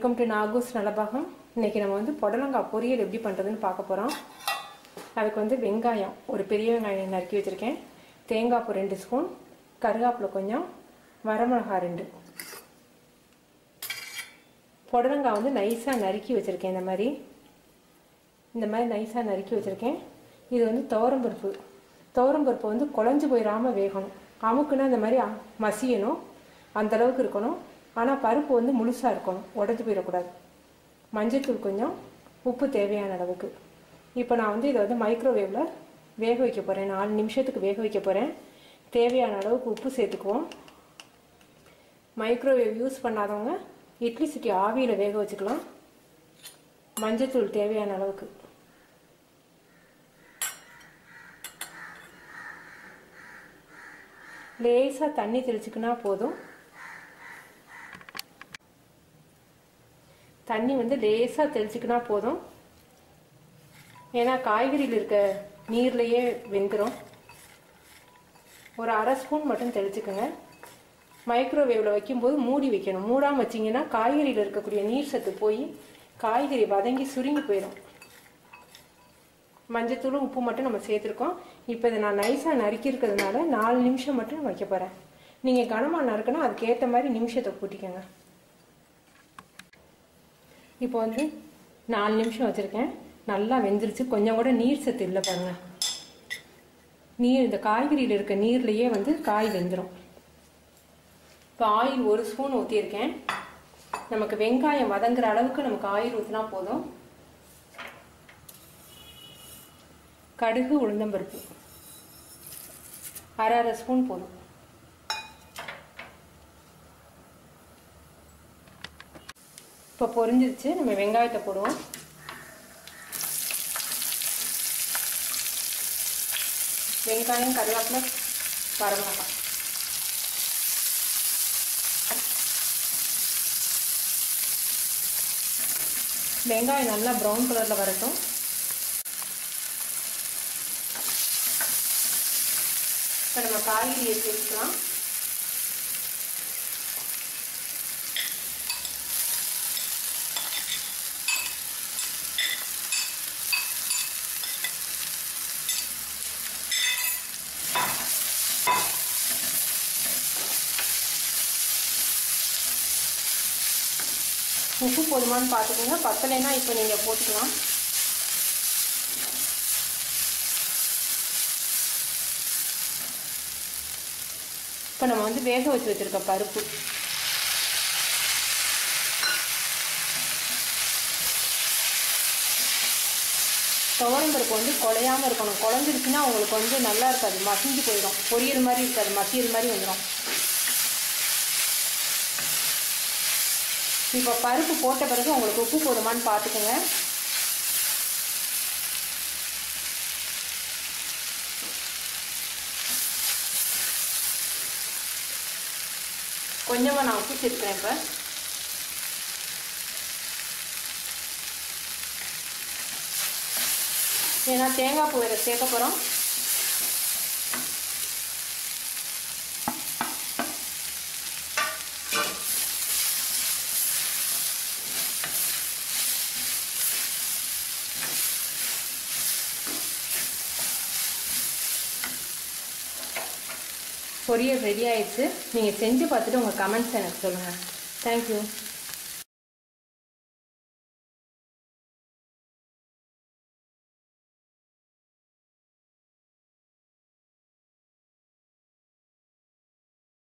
Welcome to நாகூஸ் Nalabagam. இன்றைக்கி நம்ம வந்து புடலங்காய் பொரியல் எப்படி பண்ணுறதுன்னு பார்க்க போகிறோம். அதுக்கு வந்து வெங்காயம் ஒரு பெரிய வெங்காயம் நறுக்கி வச்சுருக்கேன், தேங்காய் பூ 2 ஸ்பூன், கருவேப்பிலை கொஞ்சம், வரமிளகாய் 2. புடலங்காய் வந்து நைஸாக நறுக்கி வச்சுருக்கேன். இந்த மாதிரி நைஸாக நறுக்கி வச்சுருக்கேன். இது வந்து துவரம்பருப்பு வந்து குழஞ்சி போயிடாமல் வேகணும். அமுக்குன்னா இந்த மாதிரி மசியணும், அந்தளவுக்கு இருக்கணும். ஆனால் பருப்பு வந்து முழுசாக இருக்கணும், உடஞ்சி போயிடக்கூடாது. மஞ்சள்தூள் கொஞ்சம், உப்பு தேவையான அளவுக்கு. இப்போ நான் வந்து இதை வந்து மைக்ரோவேவில் வேக வைக்க போகிறேன். 4 நிமிஷத்துக்கு வேக வைக்க போகிறேன். தேவையான அளவுக்கு உப்பு சேர்த்துக்குவோம். மைக்ரோவேவ் யூஸ் பண்ணாதவங்க இட்லி சட்டி ஆவியில் வேக வச்சுக்கலாம். மஞ்சள்தூள் தேவையான அளவுக்கு. லேசாக தண்ணி தெளிச்சுக்கினா போதும். தண்ணி வந்து லேசாக தெளிச்சுக்கினா போதும். ஏன்னா காய்கறியில் இருக்க நீர்லேயே வெந்துடும். ஒரு அரை ஸ்பூன் மட்டும் தெளிச்சுக்கோங்க. மைக்ரோவேவில் வைக்கும்போது மூடி வைக்கணும். மூடாமல் வச்சிங்கன்னா காய்கறியில் இருக்கக்கூடிய நீர் சத்து போய் காய்கறி வதங்கி சுருங்கி போயிடும். மஞ்சத்தூளும் உப்பு மட்டும் நம்ம சேர்த்துருக்கோம். இப்போ இதை நான் நைஸாக நறுக்கி இருக்கிறதுனால 4 நிமிஷம் மட்டும் வைக்க போகிறேன். நீங்கள் கனமாக நறுக்கணும், அதுக்கேற்ற மாதிரி நிமிஷத்தை கூட்டிக்கோங்க. இப்போ வந்து 4 நிமிஷம் வச்சுருக்கேன். நல்லா வெந்துருச்சு. கொஞ்சம் கூட நீர் சத்து இல்லை பாருங்கள். இந்த காய்கறியில் இருக்க நீர்லேயே வந்து காய் வெந்துடும். இப்போ ஆயில் 1 ஸ்பூன் ஊற்றியிருக்கேன். நமக்கு வெங்காயம் வதங்குற அளவுக்கு நமக்கு ஆயில் ஊற்றினா போதும். கடுகு, உளுந்தம்பருப்பு அரை ஸ்பூன் போதும். இப்போ பொரிஞ்சிருச்சு. நம்ம வெங்காயத்தை போடுவோம். வெங்காயம், கருவேப்பிலை, வரமிளகாய். வெங்காயம் நல்லா ப்ரௌன் கலரில் வரட்டும். இப்போ நம்ம காய்கறியை சேர்த்துக்கலாம். உப்பு போதுமானு பார்த்துக்கோங்க. பத்தலைன்னா இப்போ நீங்கள் போட்டுக்கலாம். இப்போ நம்ம வந்து வேக வச்சுருக்க பருப்பு துவரம்பருப்பு வந்து குழையாமல் இருக்கணும். குழஞ்சிருச்சுன்னா உங்களுக்கு வந்து நல்லா இருக்காது, மசிஞ்சு போயிடும். பொரியல் மாதிரி இருக்காது, மசியல் மாதிரி வந்துடும். இப்போ பருப்பு போட்ட பிறகு உங்களுக்கு உப்பு போதுமானு பார்த்துக்கோங்க. கொஞ்சமாக நான் உப்பு சேர்த்துக்கிறேன். இப்போ ஏன்னா தேங்காய் பூ வேறு சேர்க்க போகிறோம். பொரியல் ரெடி ஆயிடுச்சு. நீங்கள் செஞ்சு பார்த்துட்டு உங்கள் கமெண்ட்ஸ் எனக்கு சொல்லுங்கள். தேங்க்யூ.